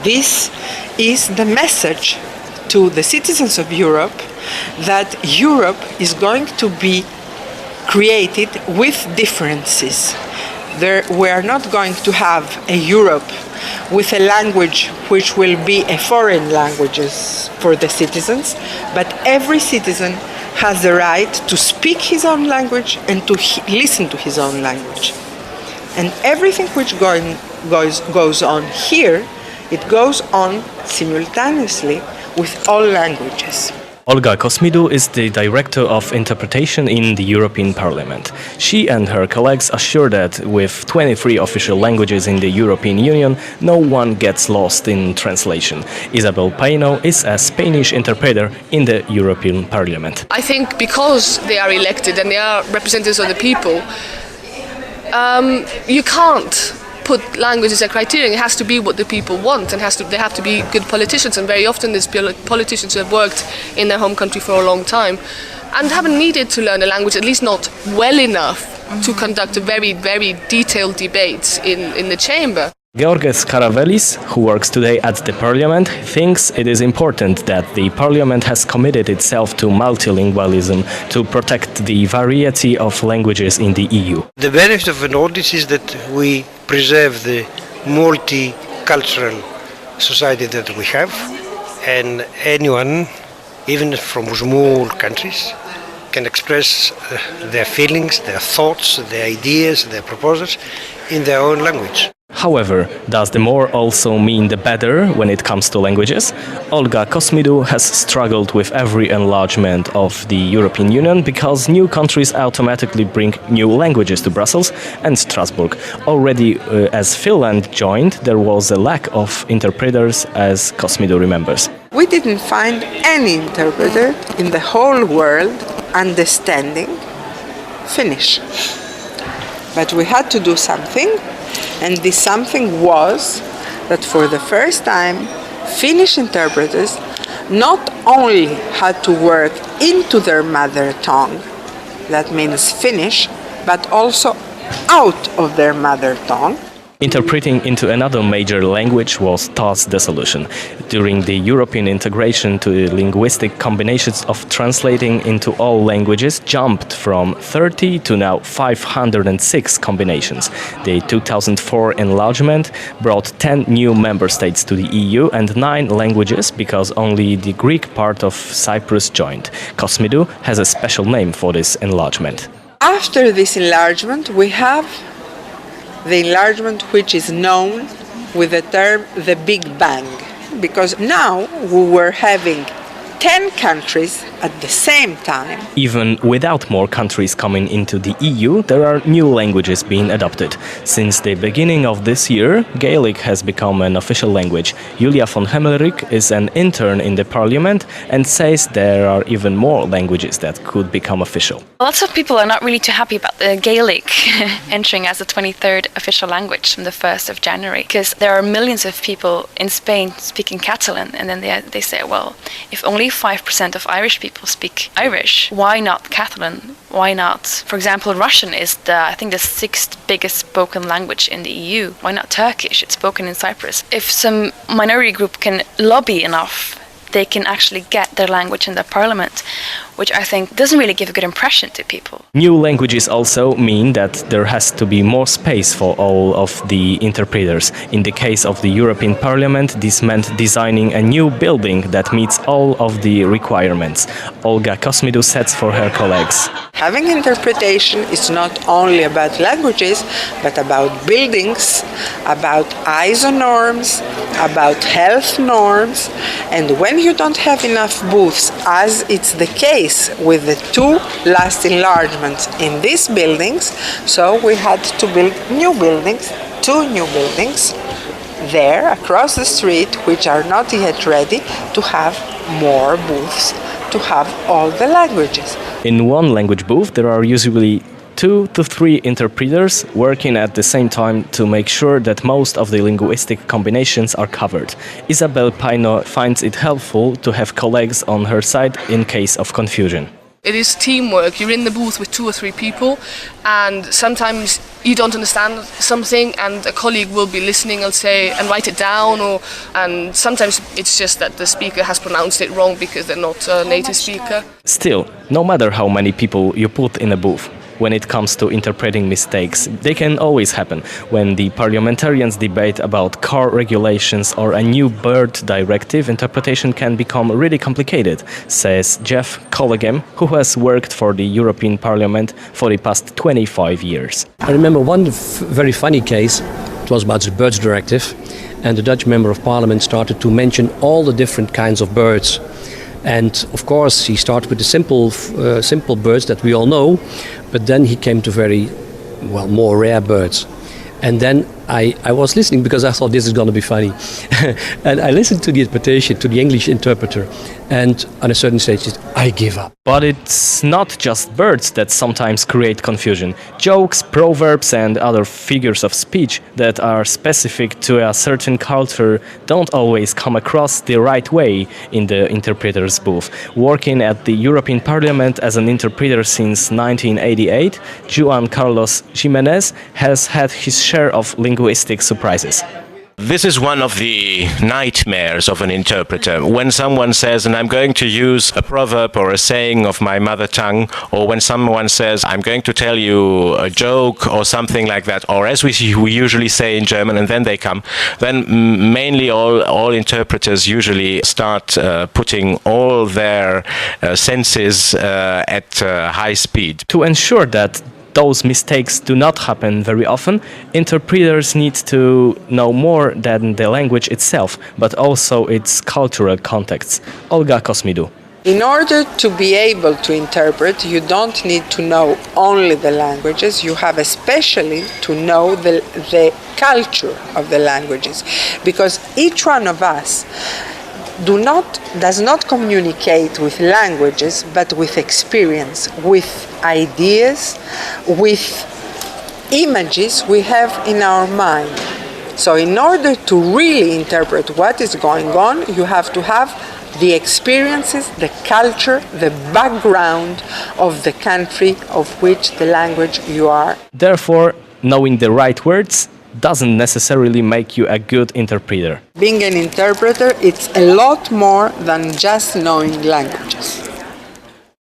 This is the message to the citizens of Europe that Europe is going to be created with differences. We are not going to have a Europe with a language which will be a foreign language for the citizens, but every citizen has the right to speak his own language and to listen to his own language. And everything which goes on here, it goes on simultaneously with all languages. Olga Kosmidou is the Director of Interpretation in the European Parliament. She and her colleagues assure that with 23 official languages in the European Union, no one gets lost in translation. Isabel Paino is a Spanish interpreter in the European Parliament. I think because they are elected and they are representatives of the people, you can't put language as a criterion. It has to be what the people want, and they have to be good politicians, and very often these politicians who have worked in their home country for a long time and haven't needed to learn a language, at least not well enough to conduct a very, very detailed debate in the chamber. Georges Karavelis, who works today at the Parliament, thinks it is important that the Parliament has committed itself to multilingualism to protect the variety of languages in the EU. The benefit of an audit is that we preserve the multicultural society that we have, and anyone, even from small countries, can express their feelings, their thoughts, their ideas, their proposals in their own language. However, does the more also mean the better when it comes to languages? Olga Kosmidou has struggled with every enlargement of the European Union because new countries automatically bring new languages to Brussels and Strasbourg. Already as Finland joined, there was a lack of interpreters, as Kosmidou remembers. We didn't find any interpreter in the whole world understanding Finnish. But we had to do something. And this something was that for the first time, Finnish interpreters not only had to work into their mother tongue, that means Finnish, but also out of their mother tongue. Interpreting into another major language was thus the solution. During the European integration, the linguistic combinations of translating into all languages jumped from 30 to now 506 combinations. The 2004 enlargement brought 10 new member states to the EU and 9 languages because only the Greek part of Cyprus joined. Kosmidou has a special name for this enlargement. After this enlargement, we have the enlargement which is known with the term the Big Bang, because now we were having 10 countries at the same time. Even without more countries coming into the EU, there are new languages being adopted. Since the beginning of this year, Gaelic has become an official language. Julia von Hemmelrich is an intern in the Parliament and says there are even more languages that could become official. Lots of people are not really too happy about the Gaelic entering as the 23rd official language from the 1st of January, because there are millions of people in Spain speaking Catalan, and then they say, well, if only 5% of Irish people speak Irish, why not Catalan? Why not, for example, Russian is I think the 6th biggest spoken language in the EU. Why not Turkish? It's spoken in Cyprus. If some minority group can lobby enough, they can actually get their language in the parliament, which I think doesn't really give a good impression to people. New languages also mean that there has to be more space for all of the interpreters. In the case of the European Parliament, this meant designing a new building that meets all of the requirements. Olga Kosmidou says for her colleagues. Having interpretation is not only about languages, but about buildings, about ISO norms, about health norms, and when you don't have enough booths, as it's the case with the 2 last enlargements in these buildings, so we had to build new buildings, 2 new buildings there across the street, which are not yet ready, to have more booths, to have all the languages. In one language booth, there are usually 2 to 3 interpreters working at the same time to make sure that most of the linguistic combinations are covered. Isabel Paino finds it helpful to have colleagues on her side in case of confusion. It is teamwork. You're in the booth with 2 or 3 people, and sometimes you don't understand something and a colleague will be listening and say and write it down, and sometimes it's just that the speaker has pronounced it wrong because they're not a native speaker. Still, no matter how many people you put in a booth, when it comes to interpreting mistakes, they can always happen. When the parliamentarians debate about car regulations or a new bird directive, interpretation can become really complicated, says Jeff Collegem, who has worked for the European Parliament for the past 25 years. I remember one very funny case. It was about the birds directive, and the Dutch member of parliament started to mention all the different kinds of birds. And of course he started with the simple birds that we all know, but then he came to more rare birds. And then I was listening because I thought this is going to be funny. And I listened to the interpretation, to the English interpreter, and on a certain stage I give up. But it's not just birds that sometimes create confusion. Jokes, proverbs and other figures of speech that are specific to a certain culture don't always come across the right way in the interpreter's booth. Working at the European Parliament as an interpreter since 1988, Juan Carlos Jimenez has had his share of linguistic surprises. This is one of the nightmares of an interpreter. When someone says, and I'm going to use a proverb or a saying of my mother tongue, or when someone says, I'm going to tell you a joke or something like that, or as we usually say in German, and then they come, then mainly all interpreters usually start putting all their senses at high speed. To ensure that those mistakes do not happen very often, interpreters need to know more than the language itself, but also its cultural context. Olga Kosmidu. In order to be able to interpret, you don't need to know only the languages, you have especially to know the culture of the languages, because each one of us does not communicate with languages, but with experience, with ideas, with images we have in our mind. So in order to really interpret what is going on, you have to have the experiences, the culture, the background of the country of which the language you are. Therefore, knowing the right words doesn't necessarily make you a good interpreter. Being an interpreter, it's a lot more than just knowing languages.